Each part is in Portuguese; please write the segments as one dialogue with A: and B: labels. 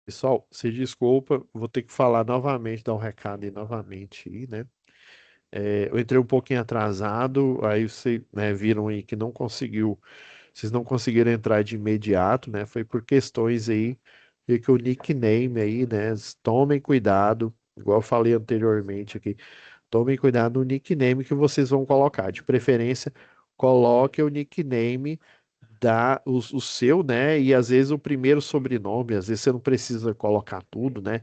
A: Pessoal, se desculpa, vou ter que falar novamente, dar um recado aí novamente, aí, né? Eu entrei um pouquinho atrasado, aí vocês, né, viram aí que não conseguiu, vocês não conseguiram entrar de imediato, né? Foi por questões aí, e que o nickname aí, né? Tomem cuidado, igual eu falei anteriormente aqui, tomem cuidado no nickname que vocês vão colocar. De preferência, coloque o nickname o seu, né? E às vezes o primeiro sobrenome, às vezes você não precisa colocar tudo, né?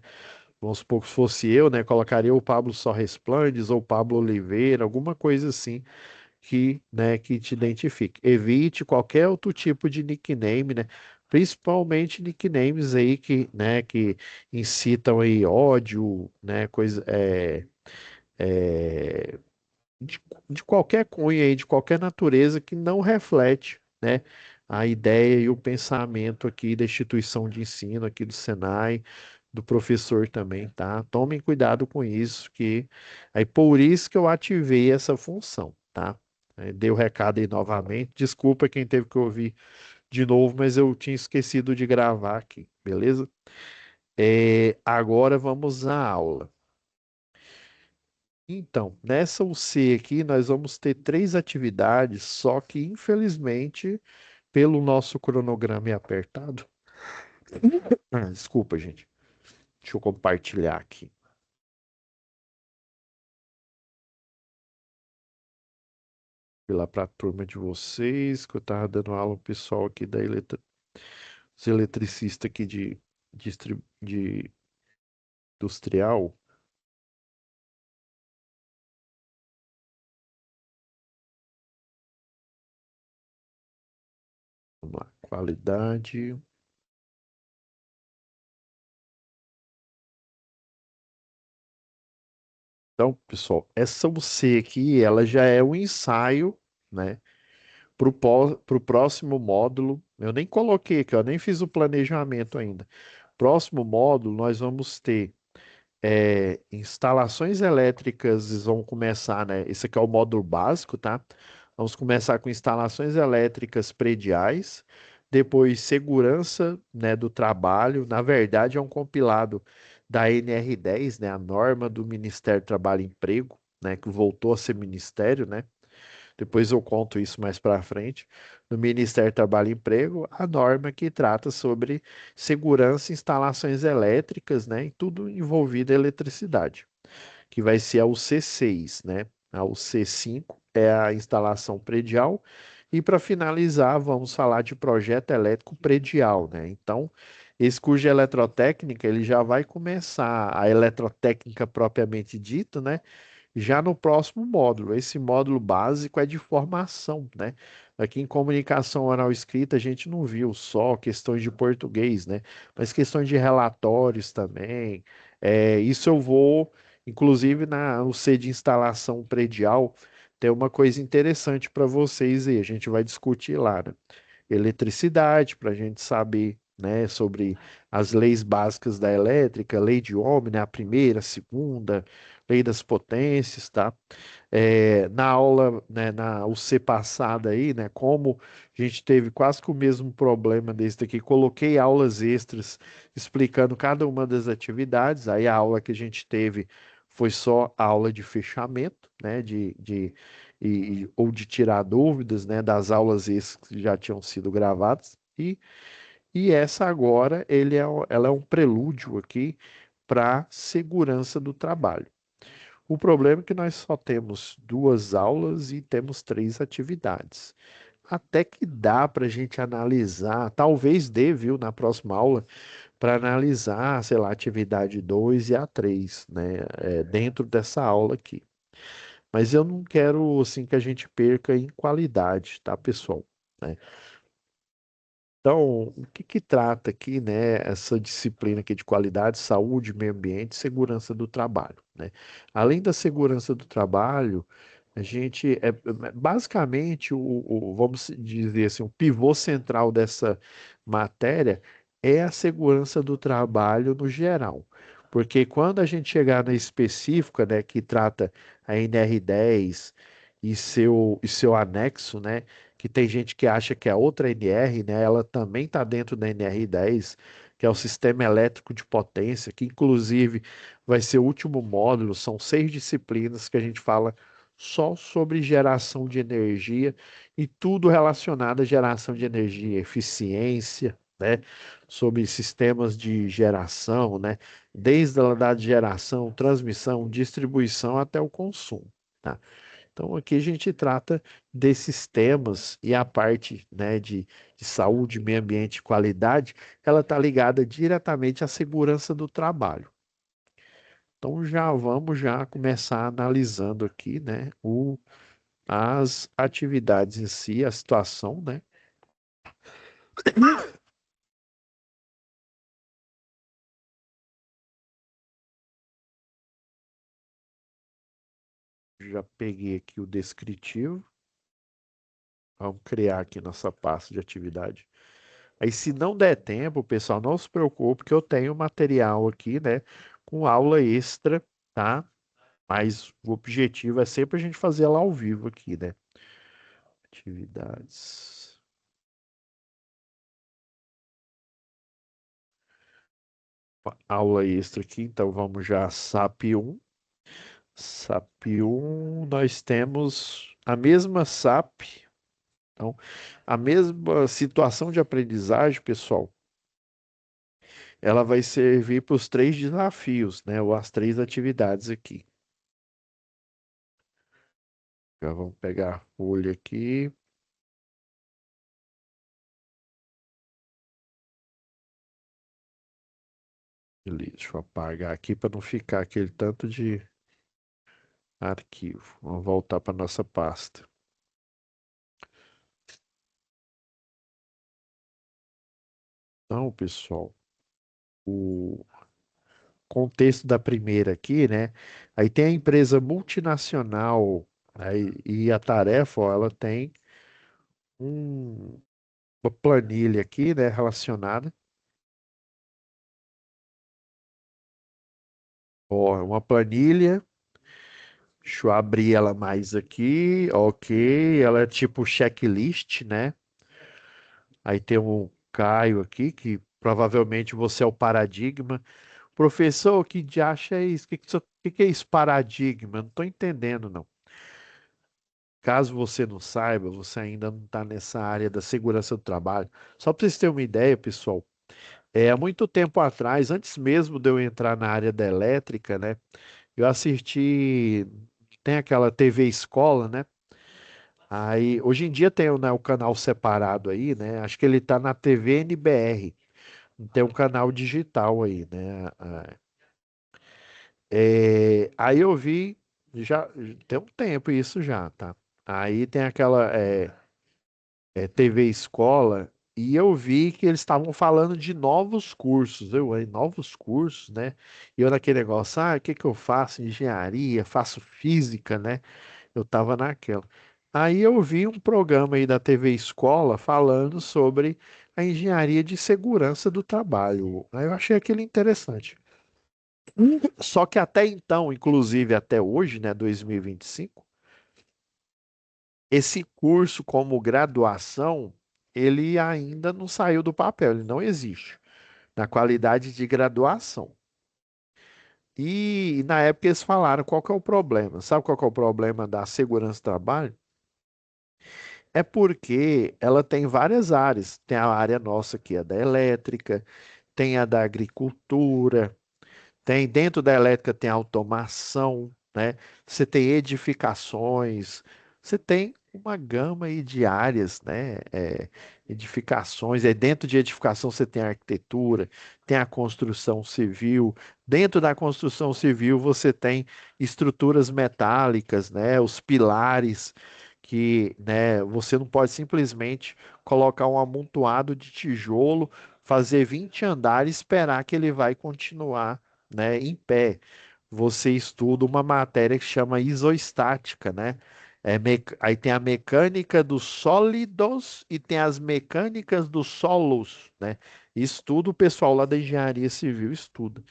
A: Vamos supor que fosse eu, né? Colocaria o Pablo Só Resplandes ou Pablo Oliveira, alguma coisa assim que, né, que te identifique. Evite qualquer outro tipo de nickname, né? Principalmente nicknames aí que, né, que incitam aí ódio, né? É, de, de qualquer cunho aí, de qualquer natureza que não reflete, né, a ideia e o pensamento aqui da instituição de ensino, aqui do Senai, do professor também, tá? Tomem cuidado com isso, que aí por isso que eu ativei essa função, tá? Dei o recado aí novamente. Desculpa quem teve que ouvir de novo, mas eu tinha esquecido de gravar aqui, beleza? Agora vamos à aula. Então, nessa UC aqui, nós vamos ter três atividades, só que infelizmente, pelo nosso cronograma é apertado. Desculpa, gente. Deixa eu compartilhar aqui. Fui lá para a turma de vocês, que eu estava dando aula ao pessoal aqui os eletricistas aqui de industrial. Vamos lá, qualidade. Então, pessoal, essa UC aqui, ela já é um ensaio, né? Para o próximo módulo. Eu nem coloquei aqui, eu nem fiz o planejamento ainda. Próximo módulo, nós vamos ter instalações elétricas, eles vão começar, né? Esse aqui é o módulo básico, tá? Vamos começar com instalações elétricas prediais, depois segurança, né, do trabalho. Na verdade, é um compilado da NR10, né, a norma do Ministério do Trabalho e Emprego, né, que voltou a ser ministério, né? Depois eu conto isso mais para frente. No Ministério do Trabalho e Emprego, a norma que trata sobre segurança em instalações elétricas, né, e tudo envolvido em eletricidade, que vai ser a UC6, né? A UC5 é a instalação predial. E para finalizar, vamos falar de projeto elétrico predial, né? Então, esse curso de eletrotécnica, ele já vai começar a eletrotécnica propriamente dita, né? Já no próximo módulo, esse módulo básico é de formação, né? Aqui em comunicação oral escrita a gente não viu só questões de português, né? Mas questões de relatórios também. Isso eu vou, inclusive no C de instalação predial, tem uma coisa interessante para vocês aí, a gente vai discutir lá, né? Eletricidade, para a gente saber, né, sobre as leis básicas da elétrica, lei de Ohm, né, a primeira, a segunda, lei das potências, tá? Na aula, né, na UC passada aí, né, como a gente teve quase que o mesmo problema desse daqui, coloquei aulas extras explicando cada uma das atividades, aí a aula que a gente teve foi só a aula de fechamento, né, ou de tirar dúvidas, né, das aulas extras que já tinham sido gravadas, e essa agora, ela é um prelúdio aqui para segurança do trabalho. O problema é que nós só temos duas aulas e temos três atividades. Até que dá para a gente analisar, talvez dê, viu, na próxima aula, para analisar, sei lá, a atividade 2 e a 3, né, dentro dessa aula aqui. Mas eu não quero, assim, que a gente perca em qualidade, tá, pessoal? Né? Então, o que que trata aqui, né, essa disciplina aqui de qualidade, saúde, meio ambiente, e segurança do trabalho, né? Além da segurança do trabalho, a gente basicamente vamos dizer assim, o pivô central dessa matéria é a segurança do trabalho no geral. Porque quando a gente chegar na específica, né, que trata a NR10 e seu anexo, né, que tem gente que acha que é outra NR, né, ela também está dentro da NR10, que é o sistema elétrico de potência, que inclusive vai ser o último módulo, são 6 disciplinas que a gente fala só sobre geração de energia e tudo relacionado à geração de energia, eficiência, né? Sobre sistemas de geração, né? Desde a da geração, transmissão, distribuição até o consumo. Tá? Então, aqui a gente trata desses temas e a parte, né, de saúde, meio ambiente e qualidade, ela está ligada diretamente à segurança do trabalho. Então, já vamos já começar analisando aqui, né, as atividades em si, a situação, né? Já peguei aqui o descritivo. Vamos criar aqui nossa pasta de atividade. Aí, se não der tempo, pessoal, não se preocupe, que eu tenho material aqui, né, com aula extra, tá? Mas o objetivo é sempre a gente fazer ela ao vivo aqui, né? Atividades. Aula extra aqui, então vamos já SAP 1. SAP 1, nós temos a mesma SAP, então, a mesma situação de aprendizagem, pessoal, ela vai servir para os 3 desafios, né? Ou as 3 atividades aqui. Já vamos pegar a folha aqui. Beleza, deixa eu apagar aqui para não ficar aquele tanto de arquivo. Vamos voltar para nossa pasta. Então, pessoal, o contexto da primeira aqui, né? Aí tem a empresa multinacional, aí, e a tarefa, ó, ela tem uma planilha aqui, né, relacionada. Ó, uma planilha. Deixa eu abrir ela mais aqui. Ok, ela é tipo checklist, né? Aí tem o Caio aqui, que provavelmente você é o paradigma. Professor, que diacho é isso? Que é isso, paradigma? Eu não estou entendendo, não. Caso você não saiba, você ainda não está nessa área da segurança do trabalho. Só para vocês terem uma ideia, pessoal, há muito tempo atrás, antes mesmo de eu entrar na área da elétrica, né, eu assisti, tem aquela TV Escola, né? Aí, hoje em dia tem, né, o canal separado aí, né? Acho que ele tá na TV NBR. Tem um canal digital aí, né? Aí eu vi, já tem um tempo isso já, tá? Aí tem aquela TV Escola e eu vi que eles estavam falando de novos cursos, novos cursos, né? E eu naquele negócio, o que que eu faço? Engenharia, faço física, né? Eu tava naquela. Aí eu vi um programa aí da TV Escola falando sobre a engenharia de segurança do trabalho. Aí eu achei aquilo interessante. Só que até então, inclusive até hoje, né, 2025, esse curso como graduação, ele ainda não saiu do papel, ele não existe na qualidade de graduação. E na época eles falaram qual que é o problema. Sabe qual que é o problema da segurança do trabalho? É porque ela tem várias áreas. Tem a área nossa que é da elétrica, tem a da agricultura, tem dentro da elétrica tem automação, né? Você tem edificações, você tem uma gama aí de áreas, né? Edificações, dentro de edificação você tem a arquitetura, tem a construção civil. Dentro da construção civil você tem estruturas metálicas, né? Os pilares que, né? Você não pode simplesmente colocar um amontoado de tijolo, fazer 20 andares e esperar que ele vai continuar, né, em pé. Você estuda uma matéria que chama isoestática, né? Aí tem a mecânica dos sólidos e tem as mecânicas dos solos, né? Isso tudo o pessoal lá da engenharia civil estuda.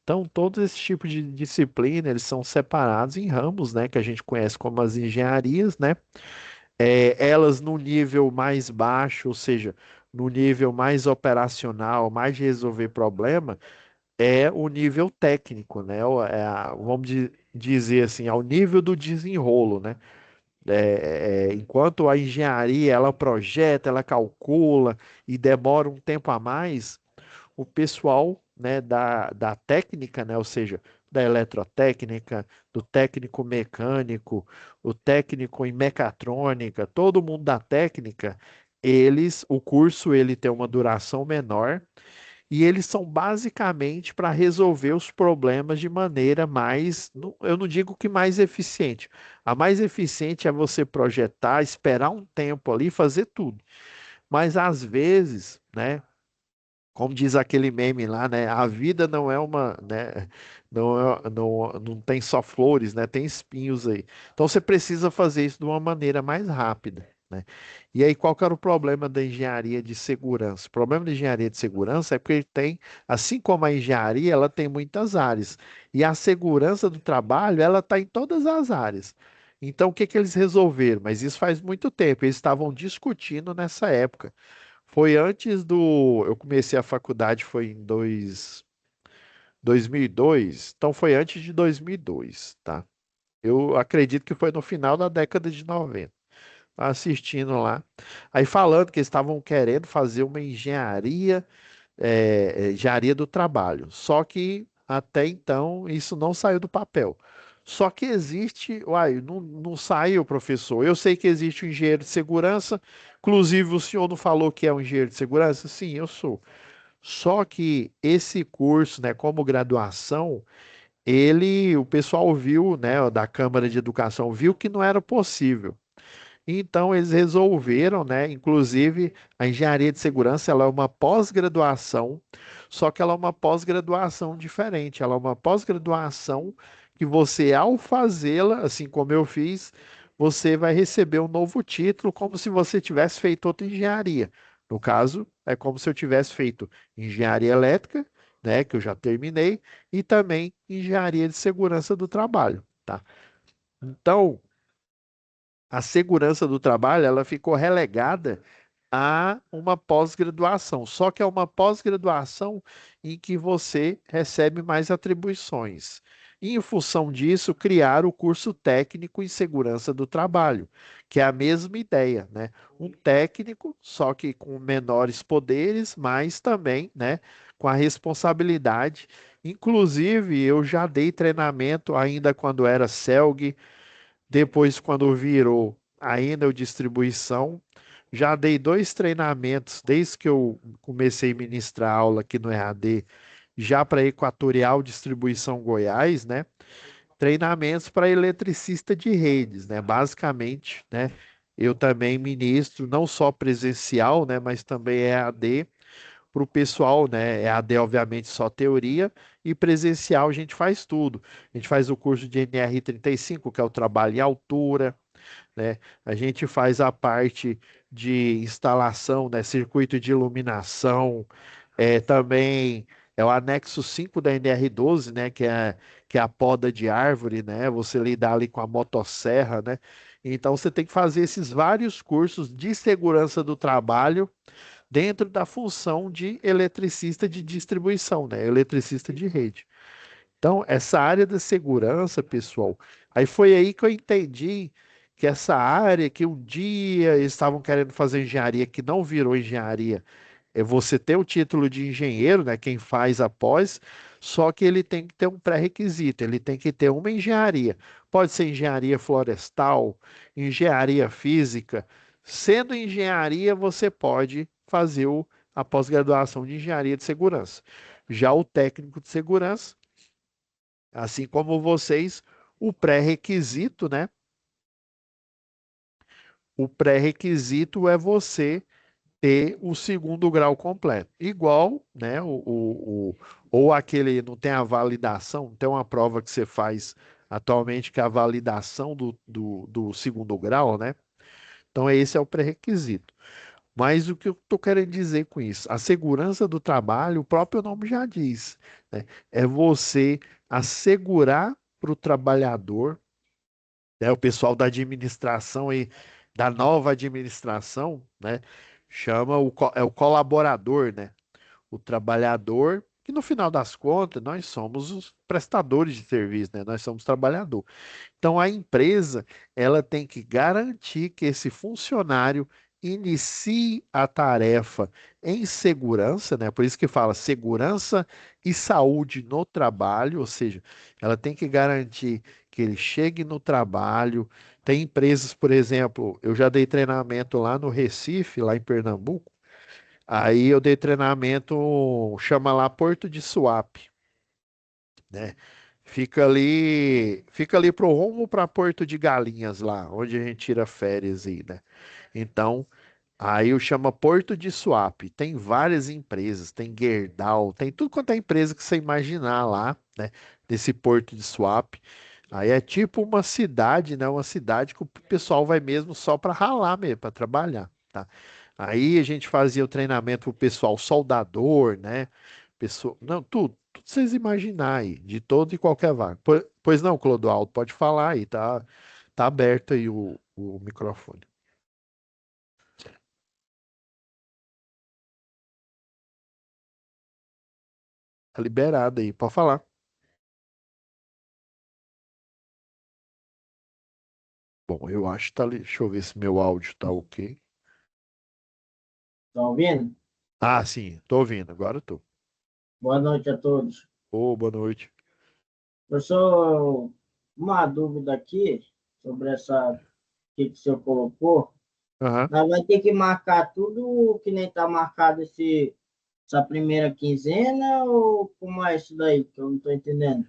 A: Então, todos esses tipos de disciplina, eles são separados em ramos, né? Que a gente conhece como as engenharias, né? Elas no nível mais baixo, ou seja, no nível mais operacional, mais de resolver problema, é o nível técnico, né? Vamos dizer assim, ao nível do desenrolo, né? Enquanto a engenharia ela projeta, ela calcula e demora um tempo a mais, o pessoal, né, da técnica, né, ou seja, da eletrotécnica, do técnico mecânico, o técnico em mecatrônica, todo mundo da técnica, o curso ele tem uma duração menor e eles são basicamente para resolver os problemas de maneira mais, eu não digo que mais eficiente. A mais eficiente é você projetar, esperar um tempo ali, fazer tudo. Mas às vezes, né, como diz aquele meme lá, né? A vida não é uma, né? Não tem só flores, né? Tem espinhos aí. Então você precisa fazer isso de uma maneira mais rápida, né? E aí, qual que era o problema da engenharia de segurança? O problema da engenharia de segurança é porque ele tem, assim como a engenharia, ela tem muitas áreas. E a segurança do trabalho, ela está em todas as áreas. Então, o que que eles resolveram? Mas isso faz muito tempo. Eles estavam discutindo nessa época. Foi antes do. Eu comecei a faculdade, foi em 2002, então foi antes de 2002, tá? Eu acredito que foi no final da década de 90. Assistindo lá. Aí falando que eles estavam querendo fazer uma engenharia do trabalho. Só que até então isso não saiu do papel. Só que existe, uai, não saiu, professor. Eu sei que existe um engenheiro de segurança, inclusive o senhor não falou que é um engenheiro de segurança? Sim, eu sou. Só que esse curso, né, como graduação, o pessoal viu, né, da Câmara de Educação, viu que não era possível. Então eles resolveram, né? Inclusive a engenharia de segurança ela é uma pós-graduação, só que ela é uma pós-graduação diferente. Ela é uma pós-graduação que você, ao fazê-la, assim como eu fiz, você vai receber um novo título, como se você tivesse feito outra engenharia. No caso, é como se eu tivesse feito engenharia elétrica, né? Que eu já terminei, e também engenharia de segurança do trabalho, tá? Então a segurança do trabalho ela ficou relegada a uma pós-graduação. Só que é uma pós-graduação em que você recebe mais atribuições. E, em função disso, criar o curso técnico em segurança do trabalho, que é a mesma ideia, né? Um técnico, só que com menores poderes, mas também, né, com a responsabilidade. Inclusive, eu já dei treinamento ainda quando era CELG, depois, quando virou ainda o distribuição, já dei dois treinamentos desde que eu comecei a ministrar aula aqui no EAD, já para Equatorial Distribuição Goiás, né? Treinamentos para eletricista de redes, né? Basicamente, né? Eu também ministro não só presencial, né? Mas também EAD para o pessoal, né? EAD, obviamente, só teoria, e presencial a gente faz tudo. A gente faz o curso de NR35, que é o trabalho em altura, né? A gente faz a parte de instalação, né? Circuito de iluminação, também é o anexo 5 da NR12, né? Que é a poda de árvore, né? Você lidar ali com a motosserra, né? Então você tem que fazer esses vários cursos de segurança do trabalho dentro da função de eletricista de distribuição, né? Eletricista de rede. Então, essa área da segurança, pessoal, aí foi aí que eu entendi que essa área que um dia eles estavam querendo fazer engenharia, que não virou engenharia, é você ter o título de engenheiro, né? Quem faz após, só que ele tem que ter um pré-requisito, ele tem que ter uma engenharia. Pode ser engenharia florestal, engenharia física. Sendo engenharia, você pode fazer a pós-graduação de engenharia de segurança. Já o técnico de segurança, assim como vocês, o pré-requisito, né? O pré-requisito é você ter o segundo grau completo. Igual, né? Ou aquele, não tem a validação, tem uma prova que você faz atualmente que é a validação do segundo grau, né? Então, esse é o pré-requisito. Mas o que eu estou querendo dizer com isso? A segurança do trabalho, o próprio nome já diz, né? É você assegurar para o trabalhador, né? O pessoal da administração aí da nova administração, né? Chama é o colaborador, né? O trabalhador, que no final das contas nós somos os prestadores de serviço, né? Nós somos trabalhador. Então, a empresa, ela tem que garantir que esse funcionário inicie a tarefa em segurança, né? Por isso que fala segurança e saúde no trabalho, ou seja, ela tem que garantir que ele chegue no trabalho. Tem empresas, por exemplo, eu já dei treinamento lá no Recife, lá em Pernambuco. Aí eu dei treinamento, chama lá Porto de Suape, né? Fica ali pro rumo para Porto de Galinhas lá, onde a gente tira férias aí, né? Então, aí eu chamo Porto de Suape. Tem várias empresas, tem Gerdau, tem tudo quanto é empresa que você imaginar lá, né? Desse Porto de Suape. Aí é tipo uma cidade, né? Uma cidade que o pessoal vai mesmo só para ralar mesmo, para trabalhar, tá? Aí a gente fazia o treinamento pro pessoal soldador, né? Pessoa, não, tudo vocês imaginarem aí, de todo e qualquer vaga. Pois não, Clodoaldo, pode falar aí, tá aberto aí o microfone. Tá liberado aí, pode falar. Bom, eu acho que tá ali. Deixa eu ver se meu áudio tá ok.
B: Estão ouvindo?
A: Ah, sim, tô ouvindo, agora eu tô.
B: Boa noite a todos.
A: Ô, boa noite.
B: Professor, uma dúvida aqui sobre essa que o senhor colocou.
A: Aham.
B: Nós vai ter que marcar tudo que nem está marcado essa primeira quinzena ou como é isso daí que eu não estou entendendo?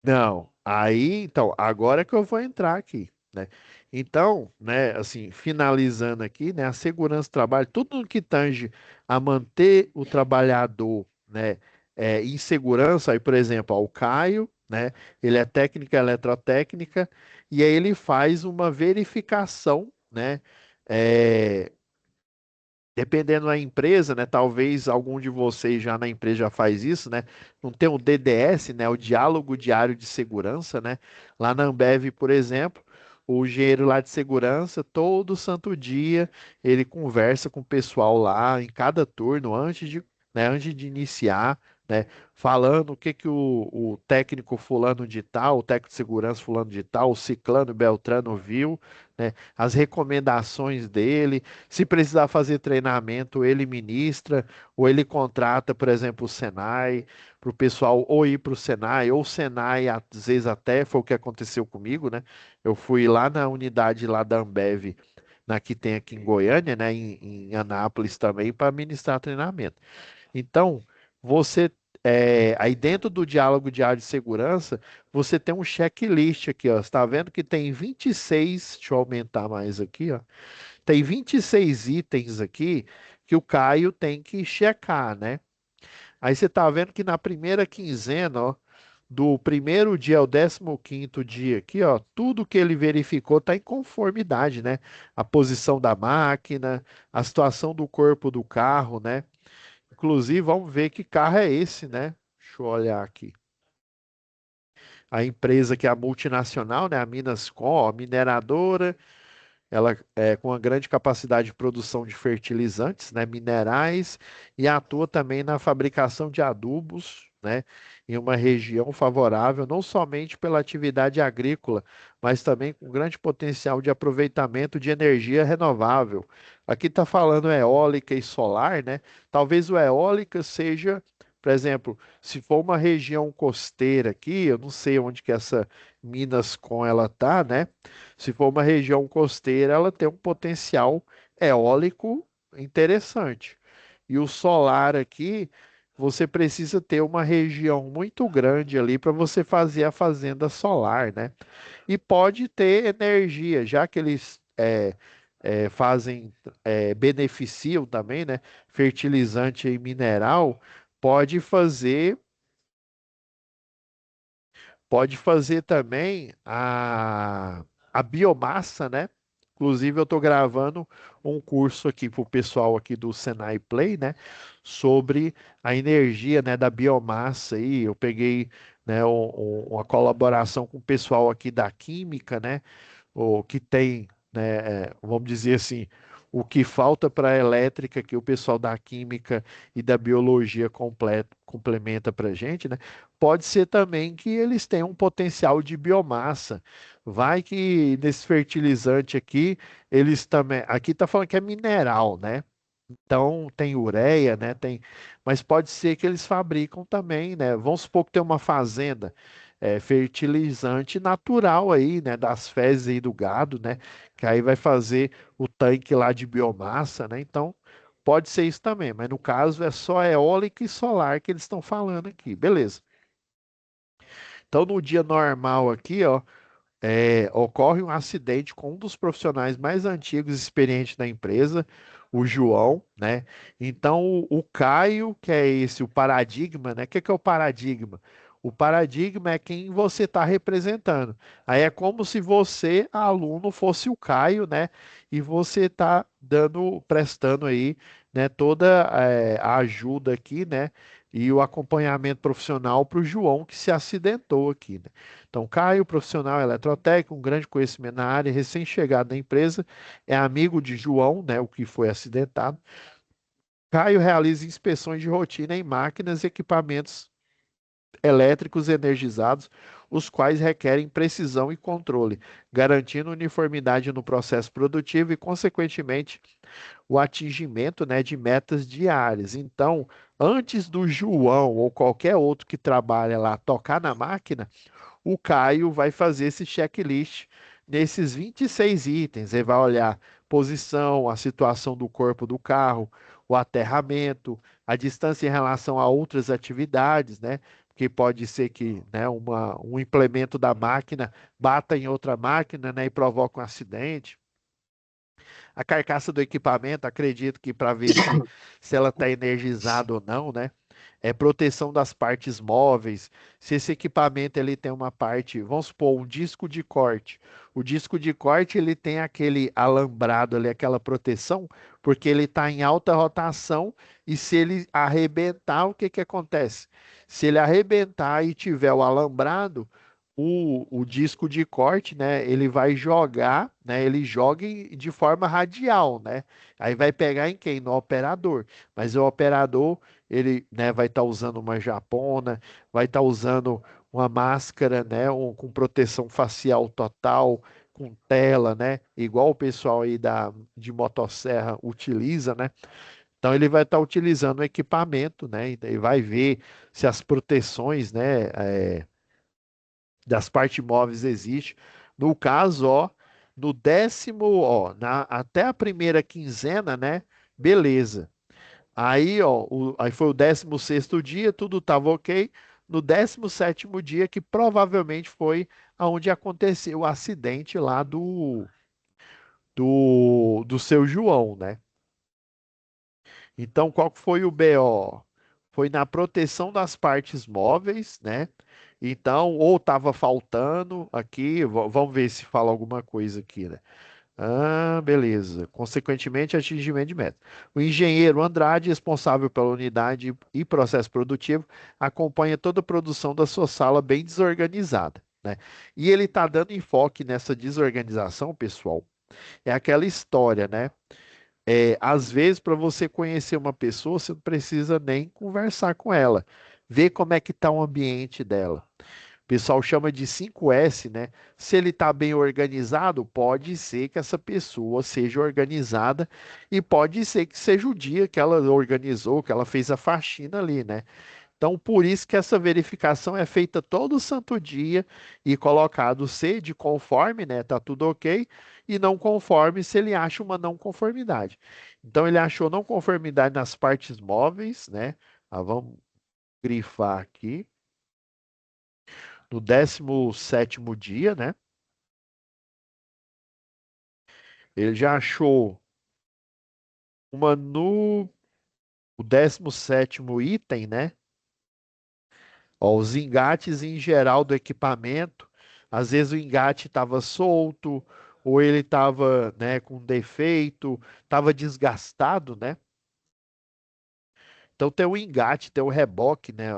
A: Não, aí, então, agora que eu vou entrar aqui, né? Então, né, assim, finalizando aqui, né, a segurança do trabalho, tudo no que tange a manter o trabalhador, né, em segurança, aí, por exemplo, ó, o Caio, né, ele é técnica eletrotécnica, e aí ele faz uma verificação, né, é, dependendo da empresa, né? Talvez algum de vocês já na empresa já faz isso, né? Não tem o DDS, né? O Diálogo Diário de Segurança, né? Lá na Ambev, por exemplo, o engenheiro lá de segurança, todo santo dia, ele conversa com o pessoal lá em cada turno antes de iniciar, né? Falando o que que o técnico fulano de tal, o técnico de segurança fulano de tal, o ciclano Beltrano viu, né? As recomendações dele. Se precisar fazer treinamento, ele ministra, ou ele contrata, por exemplo, o Senai, para o pessoal ou ir para o Senai, ou o Senai, às vezes até, foi o que aconteceu comigo, né? Eu fui lá na unidade lá da Ambev, na que tem aqui em Goiânia, né? Em Anápolis também, para ministrar treinamento. Então, você. Aí dentro do diálogo diário de segurança, você tem um checklist aqui, ó. Você está vendo que tem 26. Deixa eu aumentar mais aqui, ó. Tem 26 itens aqui que o Caio tem que checar, né? Aí você tá vendo que na primeira quinzena, ó, do primeiro dia ao 15º dia aqui, ó, tudo que ele verificou tá em conformidade, né? A posição da máquina, a situação do corpo do carro, né? Inclusive, vamos ver que carro é esse, né? Deixa eu olhar aqui. A empresa que é a multinacional, né? A Minascom, a mineradora. Ela é com uma grande capacidade de produção de fertilizantes, né, minerais, e atua também na fabricação de adubos, né, em uma região favorável, não somente pela atividade agrícola, mas também com grande potencial de aproveitamento de energia renovável. Aqui está falando eólica e solar, né? Talvez o eólica seja, por exemplo, se for uma região costeira aqui, eu não sei onde que essa Minas com ela tá, né? Se for uma região costeira, ela tem um potencial eólico interessante. E o solar aqui, você precisa ter uma região muito grande ali para você fazer a fazenda solar, né? E pode ter energia, já que eles fazem, beneficiam também, né? Fertilizante e mineral, pode fazer Pode fazer também a biomassa, né? Inclusive, eu estou gravando um curso aqui para o pessoal aqui do Senai Play, né? Sobre a energia, né, da biomassa aí. Eu peguei, né, uma colaboração com o pessoal aqui da Química, né? O que tem. né, vamos dizer assim, o que falta para a elétrica que o pessoal da química e da biologia complementa para a gente, né? Pode ser também que eles tenham um potencial de biomassa. Vai que nesse fertilizante aqui, eles também. Aqui está falando que é mineral, né? Então tem ureia, né? Mas pode ser que eles fabricam também, né? Vamos supor que tem uma fazenda fertilizante natural aí, né? Das fezes aí do gado, né? Que aí vai fazer o tanque lá de biomassa, né? Então pode ser isso também, mas no caso é só eólica e solar que eles estão falando aqui, beleza? Então no dia normal aqui, ó ocorre um acidente com um dos profissionais mais antigos e experientes da empresa, o João, né? Então, o Caio, que é esse, o paradigma, né? O que é o paradigma? O paradigma é quem você está representando. Aí é como se você, aluno, fosse o Caio, né? E você está prestando aí, né, toda a ajuda aqui, né? E o acompanhamento profissional para o João que se acidentou aqui, né? Então, Caio, profissional eletrotécnico, um grande conhecimento na área, recém-chegado na empresa, é amigo de João, né, o que foi acidentado. Caio realiza inspeções de rotina em máquinas e equipamentos elétricos energizados, os quais requerem precisão e controle, garantindo uniformidade no processo produtivo e, consequentemente, o atingimento, né, de metas diárias. Então, antes do João ou qualquer outro que trabalha lá tocar na máquina, o Caio vai fazer esse checklist nesses 26 itens. Ele vai olhar posição, a situação do corpo do carro, o aterramento, a distância em relação a outras atividades, né? Porque pode ser que, né, um implemento da máquina bata em outra máquina, né, e provoque um acidente. A carcaça do equipamento, acredito que para ver se ela está energizada ou não, né? Proteção das partes móveis. Se esse equipamento ele tem uma parte, vamos supor, um disco de corte. O disco de corte ele tem aquele alambrado ali, aquela proteção, porque ele está em alta rotação e se ele arrebentar, o que que acontece? Se ele arrebentar e tiver o alambrado, o disco de corte, né, ele vai jogar, né, ele joga de forma radial, né, aí vai pegar em quem? No operador, mas o operador, ele, né, vai estar usando uma japona, vai estar usando uma máscara, né, com proteção facial total, com tela, né, igual o pessoal aí de motosserra utiliza, né, então ele vai estar utilizando o equipamento, né, então ele vai ver se as proteções, né, das partes móveis existe. No caso, ó, no décimo, ó, até a primeira quinzena, né? Beleza. Aí, ó, aí foi o 16º dia, tudo estava ok. No 17º dia, que provavelmente foi aonde aconteceu o acidente lá do seu João, né? Então, qual que foi o BO? Foi na proteção das partes móveis, né? Então, ou estava faltando aqui, vamos ver se fala alguma coisa aqui, né? Ah, beleza. Consequentemente, atingimento de meta. O engenheiro Andrade, responsável pela unidade e processo produtivo, acompanha toda a produção da sua sala bem desorganizada, né? E ele está dando enfoque nessa desorganização, pessoal. É aquela história, né? Às vezes, para você conhecer uma pessoa, você não precisa nem conversar com ela. Ver como é que está o ambiente dela. O pessoal chama de 5S, né? Se ele está bem organizado, pode ser que essa pessoa seja organizada e pode ser que seja o dia que ela organizou, que ela fez a faxina ali, né? Então, por isso que essa verificação é feita todo santo dia e colocado C de conforme, né? Tá tudo ok, e não conforme se ele acha uma não conformidade. Então, ele achou não conformidade nas partes móveis, né? Vamos grifar aqui. No 17º dia, né? Ele já achou uma no o 17º item, né? Ó, os engates em geral do equipamento, às vezes o engate estava solto, ou ele estava, né, com defeito, estava desgastado, né? Então tem o engate, tem o reboque, né?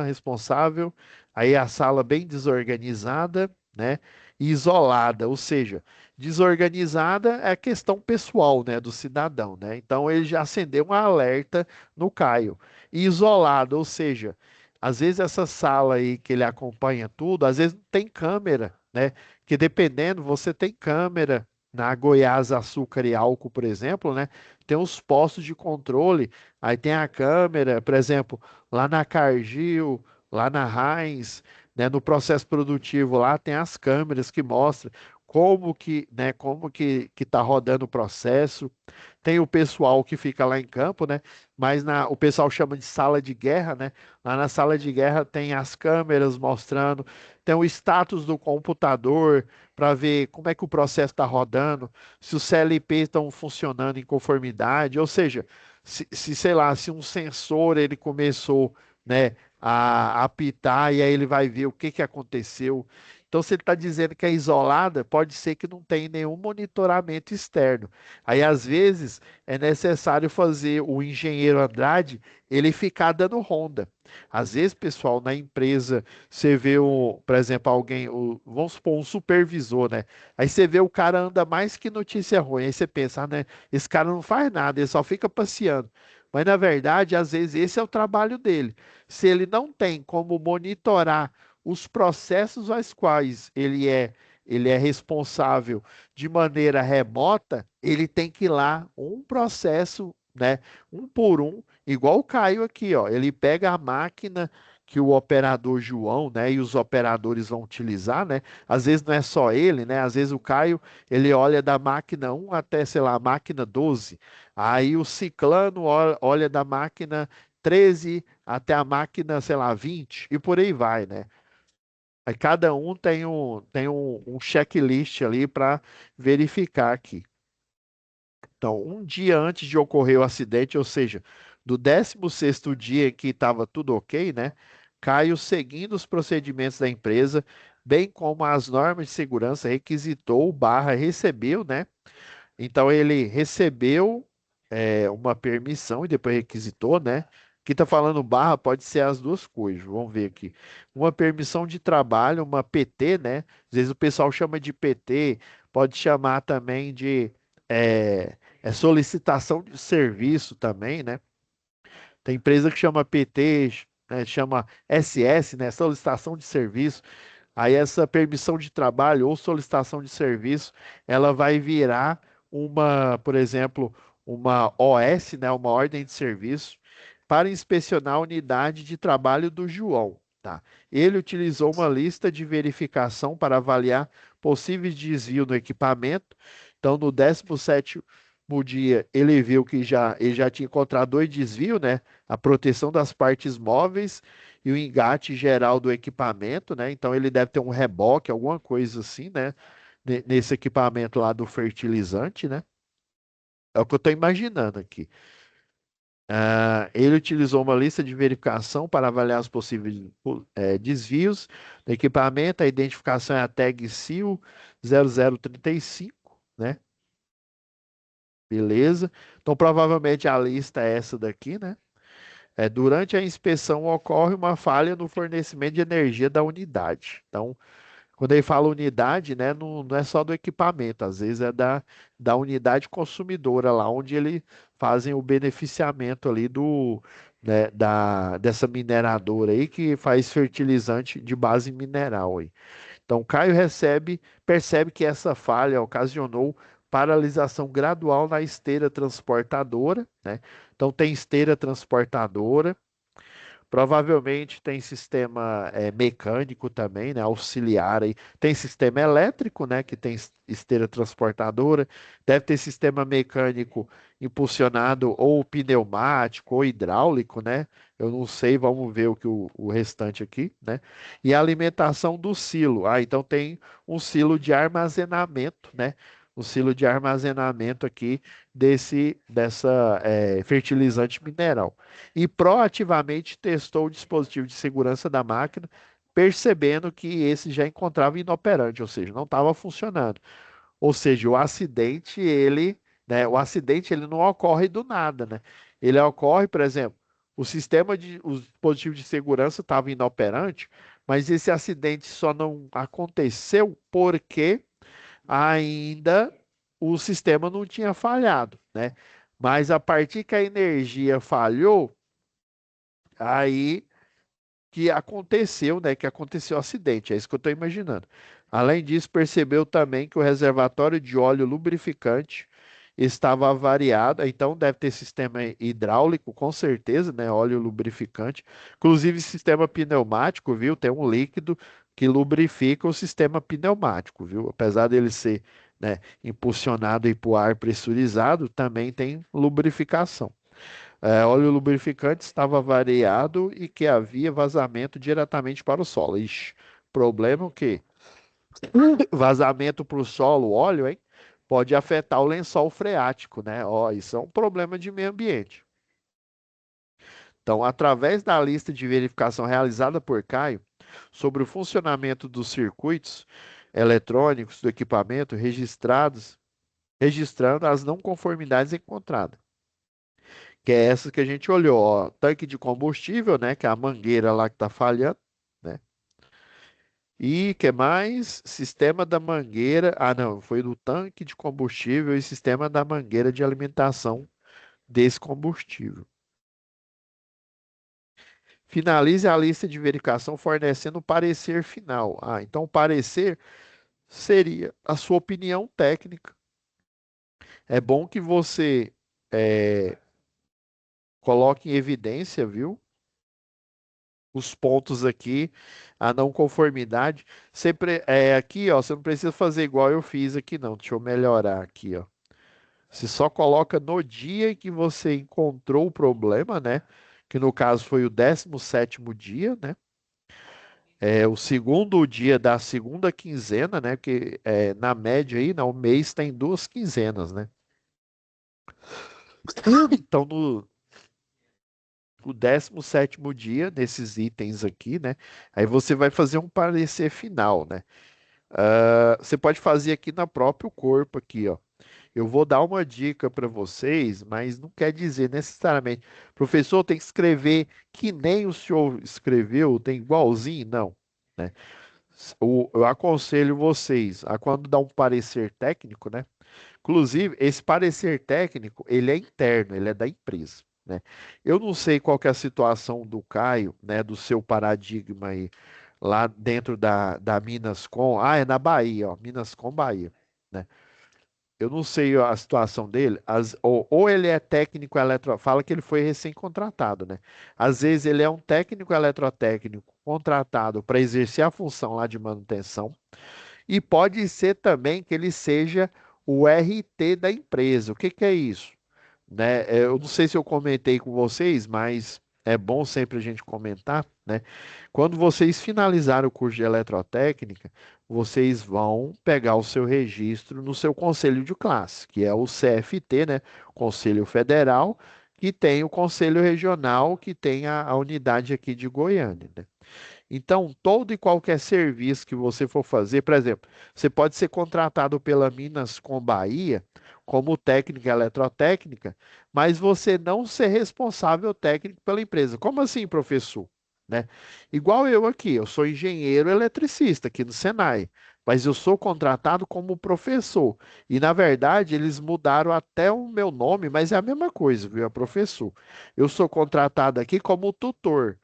A: Responsável. Aí a sala bem desorganizada, né? E isolada, ou seja, desorganizada é questão pessoal, né, do cidadão, né? Então ele já acendeu um alerta no Caio. E isolada, ou seja, às vezes essa sala aí que ele acompanha tudo, às vezes não tem câmera, né? Que dependendo, você tem câmera na Goiás Açúcar e Álcool, por exemplo, né? Tem os postos de controle, aí tem a câmera, por exemplo, lá na Cargill, lá na Heinz, né, no processo produtivo lá tem as câmeras que mostram como que, né, que está rodando o processo. Tem o pessoal que fica lá em campo, né? Mas o pessoal chama de sala de guerra, né? Lá na sala de guerra tem as câmeras mostrando, tem o status do computador para ver como é que o processo está rodando, se os CLP estão funcionando em conformidade, ou seja, sei lá, se um sensor ele começou, né, a apitar e aí ele vai ver o que que aconteceu. Então, se ele está dizendo que é isolada, pode ser que não tenha nenhum monitoramento externo. Aí, às vezes, é necessário fazer o engenheiro Andrade ele ficar dando ronda. Às vezes, pessoal, na empresa, você vê, por exemplo, alguém, vamos supor, um supervisor, né? Aí você vê o cara anda mais que notícia ruim. Aí você pensa, né? Esse cara não faz nada, ele só fica passeando. Mas, na verdade, às vezes, esse é o trabalho dele. Se ele não tem como monitorar os processos aos quais ele é responsável de maneira remota, ele tem que ir lá um processo, né, um por um, igual o Caio aqui, ó, ele pega a máquina que o operador João, né, e os operadores vão utilizar, né? Às vezes não é só ele, né? Às vezes o Caio, ele olha da máquina 1 até, sei lá, a máquina 12. Aí o Ciclano olha da máquina 13 até a máquina, sei lá, 20 e por aí vai, né? Aí cada um tem um checklist ali para verificar aqui. Então, um dia antes de ocorrer o acidente, ou seja, do 16º dia que estava tudo ok, né? Caio, seguindo os procedimentos da empresa, bem como as normas de segurança, requisitou barra recebeu, né? Então ele recebeu uma permissão e depois requisitou, né? Aqui está falando barra, pode ser as duas coisas. Vamos ver aqui. Uma permissão de trabalho, uma PT, né? Às vezes o pessoal chama de PT, pode chamar também de solicitação de serviço também, né? Tem empresa que chama PT, né? Chama SS, né? Solicitação de serviço. Aí essa permissão de trabalho ou solicitação de serviço, ela vai virar por exemplo, uma OS, né, uma ordem de serviço, para inspecionar a unidade de trabalho do João, tá? Ele utilizou uma lista de verificação para avaliar possíveis desvios no equipamento. Então, no 17º dia, ele viu que ele já tinha encontrado dois desvios, né? A proteção das partes móveis e o engate geral do equipamento, né? Então ele deve ter um reboque, alguma coisa assim, né? Nesse equipamento lá do fertilizante, né? É o que eu estou imaginando aqui. Ele utilizou uma lista de verificação para avaliar os possíveis desvios do equipamento. A identificação é a tag SIL 0035, né? Beleza. Então, provavelmente a lista é essa daqui, né? Durante a inspeção ocorre uma falha no fornecimento de energia da unidade. Então, quando ele fala unidade, né, não é só do equipamento, às vezes é da unidade consumidora lá, onde eles fazem o beneficiamento ali dessa mineradora aí que faz fertilizante de base mineral aí. Então, Caio percebe que essa falha ocasionou paralisação gradual na esteira transportadora, né? Então, tem esteira transportadora. Provavelmente tem sistema mecânico também, né, auxiliar aí. Tem sistema elétrico, né, que tem esteira transportadora. Deve ter sistema mecânico impulsionado ou pneumático ou hidráulico, né? Eu não sei, vamos ver o restante aqui, né? E a alimentação do silo. Então tem um silo de armazenamento, né? O silo de armazenamento aqui dessa fertilizante mineral e proativamente testou o dispositivo de segurança da máquina, percebendo que esse já encontrava inoperante, ou seja, não estava funcionando. Ou seja, o acidente ele não ocorre do nada, né? Ele ocorre, por exemplo, o dispositivo de segurança estava inoperante, mas esse acidente só não aconteceu porque ainda o sistema não tinha falhado, né? Mas a partir que a energia falhou, aí que aconteceu, né? Que aconteceu o acidente, é isso que eu estou imaginando. Além disso, percebeu também que o reservatório de óleo lubrificante estava avariado, então deve ter sistema hidráulico, com certeza, né? Óleo lubrificante, inclusive sistema pneumático, viu? Tem um líquido que lubrifica o sistema pneumático, viu? Apesar dele ser, né, impulsionado e por ar pressurizado, também tem lubrificação. Óleo lubrificante estava variado e que havia vazamento diretamente para o solo. Ixi, problema o quê? Vazamento para o solo, óleo, hein? Pode afetar o lençol freático, né? Ó, isso é um problema de meio ambiente. Então, através da lista de verificação realizada por Caio sobre o funcionamento dos circuitos eletrônicos do equipamento registrando as não conformidades encontradas. Que é essa que a gente olhou, ó, tanque de combustível, né, que é a mangueira lá que tá falhando, né? E que mais? Sistema da mangueira, não, foi do tanque de combustível e sistema da mangueira de alimentação desse combustível. Finalize a lista de verificação fornecendo o parecer final. Então o parecer seria a sua opinião técnica. É bom que você é, coloque em evidência, viu? Os pontos aqui, a não conformidade. Sempre aqui, ó, você não precisa fazer igual eu fiz aqui, não. Deixa eu melhorar aqui, ó. Você só coloca no dia em que você encontrou o problema, né? Que no caso foi o 17º dia, né? É o segundo dia da segunda quinzena, né? Porque na média aí, né, o mês tem duas quinzenas, né? Então, no 17º dia, nesses itens aqui, né? Aí você vai fazer um parecer final, né? Você pode fazer aqui no próprio corpo, aqui, ó. Eu vou dar uma dica para vocês, mas não quer dizer necessariamente, professor, tem que escrever que nem o senhor escreveu, tem igualzinho, não, né? Eu aconselho vocês a quando dá um parecer técnico, né? Inclusive, esse parecer técnico, ele é interno, ele é da empresa, né? Eu não sei qual que é a situação do Caio, né, do seu paradigma aí, lá dentro da Minascom. É na Bahia, ó, Minascom Bahia, né? Eu não sei a situação dele, ou ele é técnico eletro, fala que ele foi recém-contratado, né? Às vezes ele é um técnico eletrotécnico contratado para exercer a função lá de manutenção, e pode ser também que ele seja o RT da empresa. O que que é isso? Né? Eu não sei se eu comentei com vocês, mas é bom sempre a gente comentar, né? Quando vocês finalizarem o curso de eletrotécnica, vocês vão pegar o seu registro no seu conselho de classe, que é o CFT, né? Conselho Federal, que tem o Conselho Regional, que tem a unidade aqui de Goiânia, né? Então, todo e qualquer serviço que você for fazer, por exemplo, você pode ser contratado pela Minas com Bahia como técnica eletrotécnica, mas você não ser responsável técnico pela empresa. Como assim, professor? Né? Igual eu aqui, eu sou engenheiro eletricista aqui no Senai, mas eu sou contratado como professor. E na verdade, eles mudaram até o meu nome, mas é a mesma coisa, viu? É professor. Eu sou contratado aqui como tutor.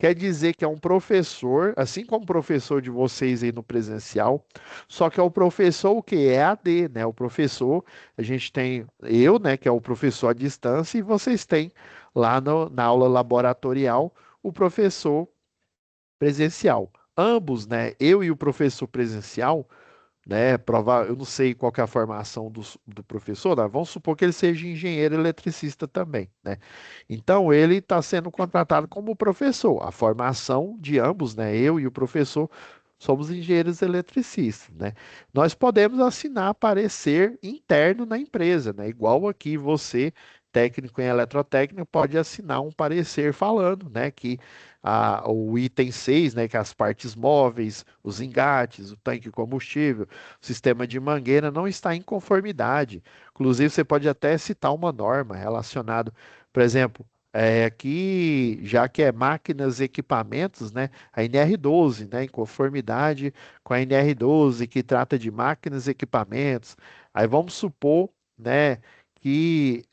A: Quer dizer que é um professor, assim como o professor de vocês aí no presencial, só que é o professor o quê? É AD, né? O professor, a gente tem eu, né, que é o professor à distância, e vocês têm lá na aula laboratorial o professor presencial. Ambos, né, eu e o professor presencial, né? Eu não sei qual que é a formação do professor, né? Vamos supor que ele seja engenheiro eletricista também, né? Então ele está sendo contratado como professor. A formação de ambos, né? Eu e o professor somos engenheiros eletricistas, né? Nós podemos assinar parecer interno na empresa, né? Igual aqui você, técnico em eletrotécnica, pode assinar um parecer falando, né? Que o item 6, né? Que é as partes móveis, os engates, o tanque de combustível, o sistema de mangueira não está em conformidade. Inclusive, você pode até citar uma norma relacionada, por exemplo, Aqui, já que é máquinas e equipamentos, né? A NR12, né? Em conformidade com a NR12, que trata de máquinas e equipamentos. Aí vamos supor, né? Que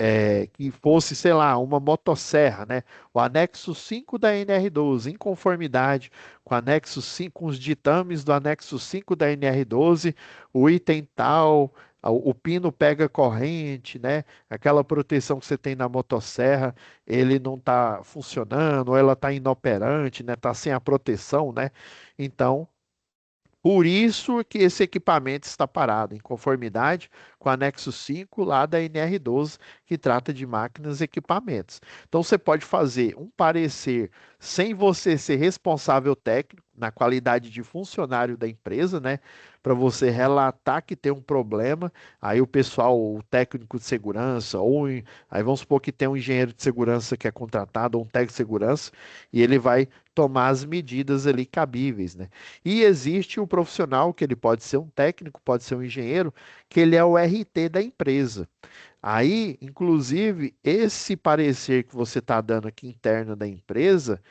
A: fosse, sei lá, uma motosserra, né? O anexo 5 da NR12, em conformidade com o anexo 5, com os ditames do anexo 5 da NR12, o item tal, o pino pega corrente, né? Aquela proteção que você tem na motosserra ele não está funcionando, ou ela está inoperante, né? Está sem a proteção, né? Então, por isso que esse equipamento está parado, em conformidade com o anexo 5 lá da NR12, que trata de máquinas e equipamentos. Então, você pode fazer um parecer sem você ser responsável técnico, na qualidade de funcionário da empresa, né? Para você relatar que tem um problema, aí o pessoal, o técnico de segurança, aí vamos supor que tem um engenheiro de segurança que é contratado, ou um técnico de segurança, e ele vai tomar as medidas ali cabíveis, né? E existe o profissional, que ele pode ser um técnico, pode ser um engenheiro, que ele é o RT da empresa. Aí, inclusive, esse parecer que você está dando aqui interno da empresa,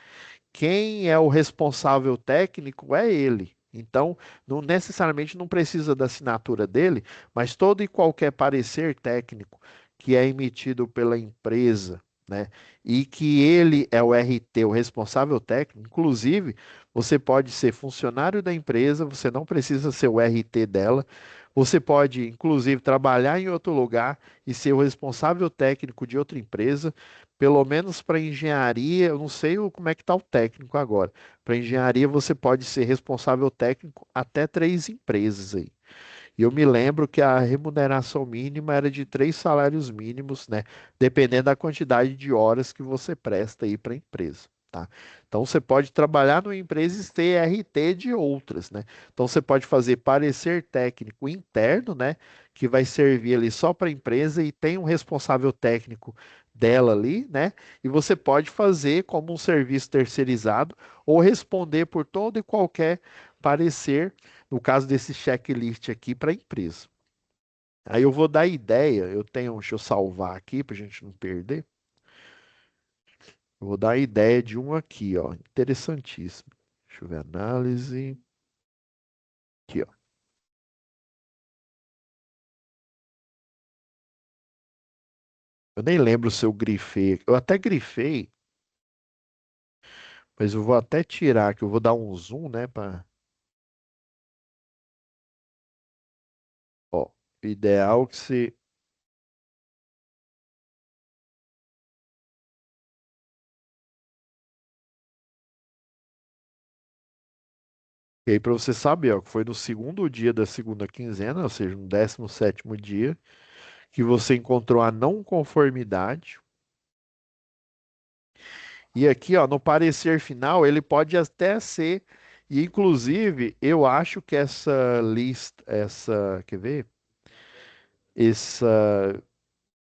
A: quem é o responsável técnico é ele. Então, não necessariamente não precisa da assinatura dele, mas todo e qualquer parecer técnico que é emitido pela empresa, né, e que ele é o RT, o responsável técnico, inclusive, você pode ser funcionário da empresa, você não precisa ser o RT dela, você pode, inclusive, trabalhar em outro lugar e ser o responsável técnico de outra empresa. Pelo menos para engenharia, eu não sei como é que está o técnico agora. Para engenharia, você pode ser responsável técnico até 3 empresas aí. E eu me lembro que a remuneração mínima era de 3 salários mínimos, né? Dependendo da quantidade de horas que você presta aí para a empresa. Tá? Então você pode trabalhar numa empresa e ter RT de outras, né? Então você pode fazer parecer técnico interno, né? Que vai servir ali só para a empresa e tem um responsável técnico dela ali, né? E você pode fazer como um serviço terceirizado ou responder por todo e qualquer parecer no caso desse checklist aqui para a empresa. Aí eu vou dar ideia, deixa eu salvar aqui para a gente não perder. Eu vou dar a ideia de um aqui, ó, interessantíssimo. Deixa eu ver, análise. Aqui, ó. Eu nem lembro se eu grifei. Eu até grifei, mas eu vou até tirar, que eu vou dar um zoom, né, ó, ideal que se e aí para você saber, ó, que foi no segundo dia da segunda quinzena, ou seja, no 17º dia, que você encontrou a não conformidade. E aqui, ó, no parecer final, ele pode até ser, e inclusive, eu acho que essa lista, quer ver? Essa,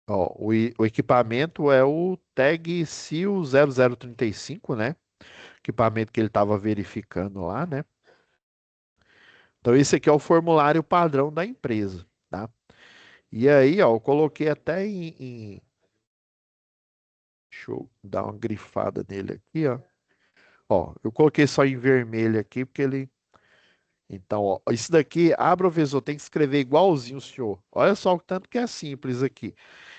A: ó, o equipamento é o Tag SIL 0035, né? Equipamento que ele estava verificando lá, né? Então, esse aqui é o formulário padrão da empresa, tá? E aí, ó, eu coloquei até deixa eu dar uma grifada nele aqui, ó. Ó, eu coloquei só em vermelho aqui, porque ele. Então, ó, isso daqui, a professor tem que escrever igualzinho o senhor. Olha só o tanto que é simples aqui.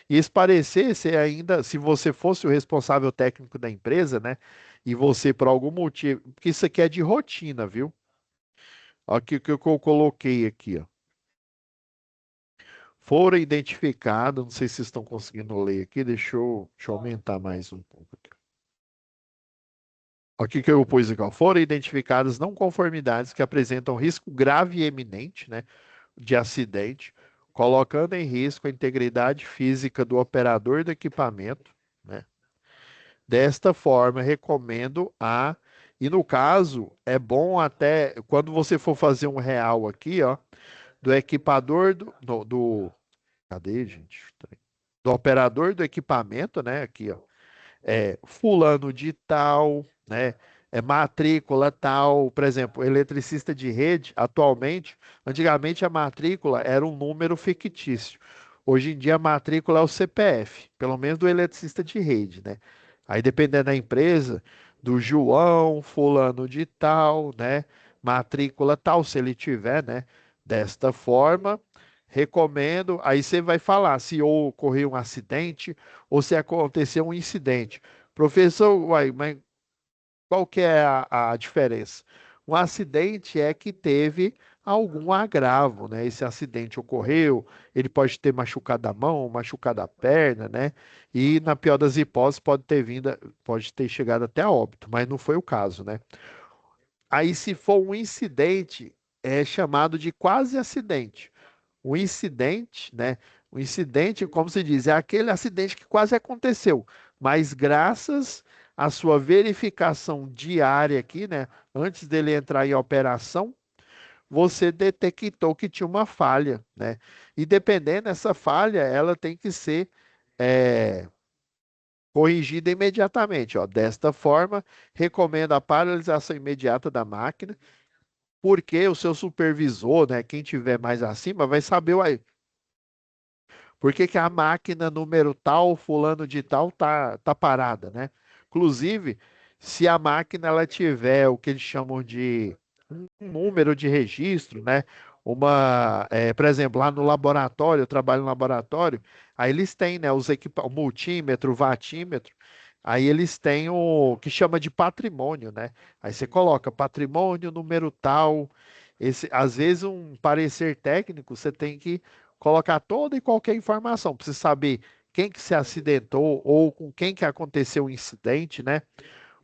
A: E esse parecer, se ainda, se você fosse o responsável técnico da empresa, né? E você, por algum motivo, porque isso aqui é de rotina, viu? Olha aqui o que eu coloquei aqui, ó. Foram identificados, não sei se vocês estão conseguindo ler aqui, deixa eu aumentar mais um pouco aqui. Olha aqui que eu pus aqui, ó. Foram identificadas não conformidades que apresentam risco grave e eminente, né? De acidente, colocando em risco a integridade física do operador do equipamento, né? Desta forma, recomendo a. E no caso, é bom até quando você for fazer um real aqui, ó, do equipador cadê, gente? Do operador do equipamento, né? Aqui, ó. Fulano de tal, né? Matrícula tal, por exemplo, eletricista de rede, atualmente, antigamente a matrícula era um número fictício. Hoje em dia a matrícula é o CPF, pelo menos do eletricista de rede, né? Aí, dependendo da empresa, do João, fulano de tal, né? Matrícula tal, se ele tiver, né? Desta forma, recomendo. Aí você vai falar se ocorreu um acidente ou se aconteceu um incidente. Professor, uai, mas qual que é a diferença? Um acidente é que teve algum agravo, né? Esse acidente ocorreu, ele pode ter machucado a mão, machucado a perna, né? E na pior das hipóteses pode ter vindo, pode ter chegado até a óbito, mas não foi o caso, né? Aí se for um incidente, é chamado de quase acidente. O incidente, né? O incidente, como se diz, é aquele acidente que quase aconteceu, mas graças à sua verificação diária aqui, né? Antes dele entrar em operação, você detectou que tinha uma falha, né? E dependendo dessa falha, ela tem que ser é, corrigida imediatamente, ó. Desta forma, recomendo a paralisação imediata da máquina, porque o seu supervisor, né? Quem tiver mais acima, vai saber, uai, por que que a máquina número tal, fulano de tal, tá parada, né? Inclusive, se a máquina ela tiver o que eles chamam de um número de registro, né? Por exemplo, lá no laboratório, eu trabalho no laboratório, aí eles têm, né, o multímetro, o vatímetro, aí eles têm o que chama de patrimônio, né? Aí você coloca patrimônio, número tal, às vezes um parecer técnico, você tem que colocar toda e qualquer informação, para você saber quem que se acidentou ou com quem que aconteceu o incidente, né?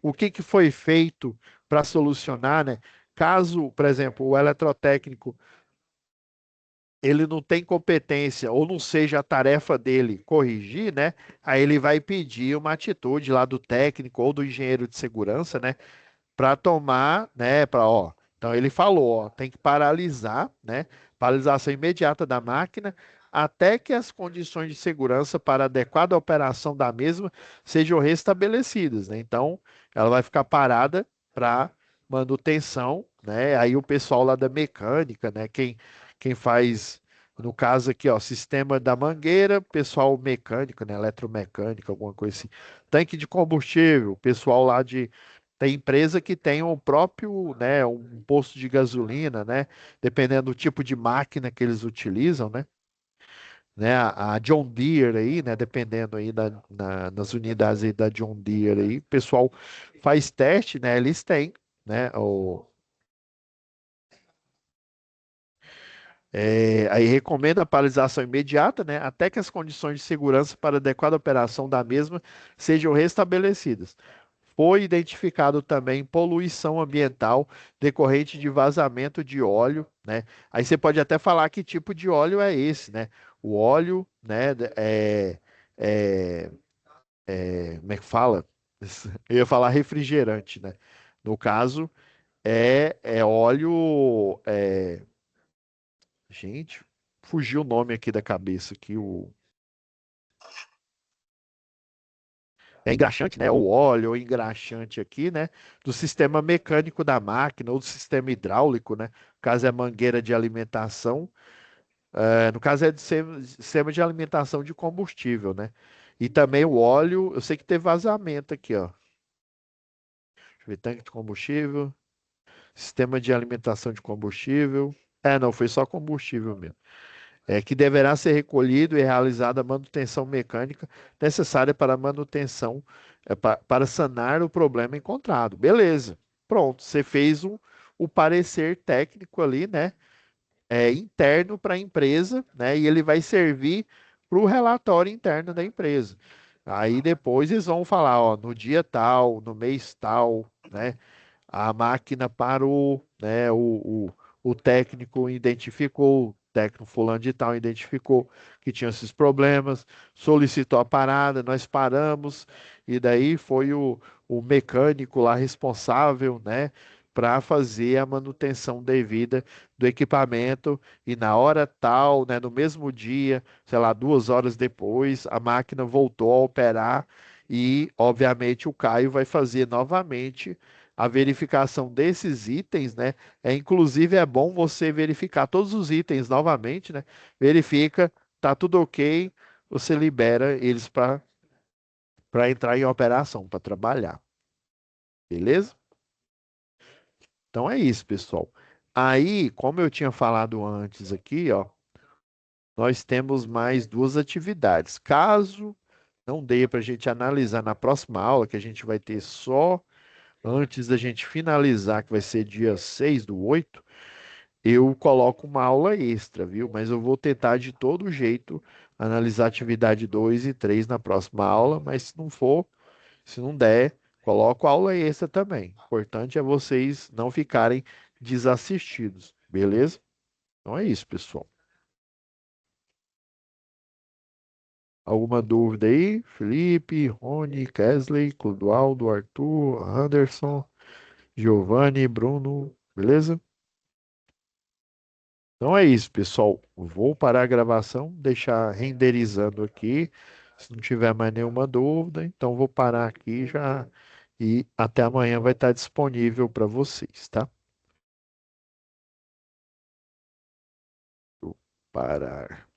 A: O que que foi feito para solucionar, né? Caso, por exemplo, o eletrotécnico ele não tem competência ou não seja a tarefa dele corrigir, né? Aí ele vai pedir uma atitude lá do técnico ou do engenheiro de segurança, né? Para tomar, né, para, ó, então ele falou, ó, tem que paralisar, né, paralisação imediata da máquina até que as condições de segurança para adequada operação da mesma sejam restabelecidas, né? Então, ela vai ficar parada para manutenção, né? Aí o pessoal lá da mecânica, né, quem faz no caso aqui, ó, sistema da mangueira, pessoal mecânico, né, eletromecânico, alguma coisa assim. Tanque de combustível, pessoal lá de tem empresa que tem o próprio, né, um posto de gasolina, né, dependendo do tipo de máquina que eles utilizam, né, a John Deere aí, né, dependendo aí nas unidades aí da John Deere aí, o pessoal faz teste, né, eles têm, né, aí recomenda a paralisação imediata, né, até que as condições de segurança para adequada operação da mesma sejam restabelecidas. Foi identificado também poluição ambiental decorrente de vazamento de óleo, né? Aí você pode até falar que tipo de óleo é esse, né? O óleo, né? É, como é que fala? Eu ia falar refrigerante, né? No caso, é óleo. Gente, fugiu o nome aqui da cabeça aqui, é engraxante, né? O óleo, o engraxante aqui, né? Do sistema mecânico da máquina ou do sistema hidráulico, né? No caso é mangueira de alimentação, no caso é de sistema de alimentação de combustível, né? E também o óleo, eu sei que teve vazamento aqui, ó. Deixa eu ver, tanque de combustível, sistema de alimentação de combustível. Não, foi só combustível mesmo. Que deverá ser recolhido e realizada a manutenção mecânica necessária para a manutenção, para sanar o problema encontrado. Beleza, pronto, você fez o parecer técnico ali, né? Interno para a empresa, né? E ele vai servir para o relatório interno da empresa. Aí depois eles vão falar, ó, no dia tal, no mês tal, né? A máquina parou, né? O técnico identificou, o técnico fulano de tal identificou que tinha esses problemas, solicitou a parada, nós paramos, e daí foi o mecânico lá responsável, né? Para fazer a manutenção devida do equipamento, e na hora tal, né, no mesmo dia, sei lá, 2 horas depois, a máquina voltou a operar e, obviamente, o Caio vai fazer novamente a verificação desses itens, né? Inclusive é bom você verificar todos os itens novamente, né? Verifica, tá tudo ok, você libera eles para entrar em operação, para trabalhar. Beleza? Então é isso, pessoal. Aí, como eu tinha falado antes aqui, ó, nós temos mais duas atividades. Caso não dê para a gente analisar na próxima aula, que a gente vai ter só antes da gente finalizar, que vai ser dia 6/8, eu coloco uma aula extra, viu? Mas eu vou tentar de todo jeito analisar a atividade 2 e 3 na próxima aula, mas se não for, se não der, coloco aula extra também. O importante é vocês não ficarem desassistidos, beleza? Então é isso, pessoal. Alguma dúvida aí? Felipe, Rony, Kesley, Clodoaldo, Arthur, Anderson, Giovanni, Bruno, beleza? Então é isso, pessoal. Vou parar a gravação, deixar renderizando aqui. Se não tiver mais nenhuma dúvida, então vou parar aqui já e até amanhã vai estar disponível para vocês, tá? Vou parar.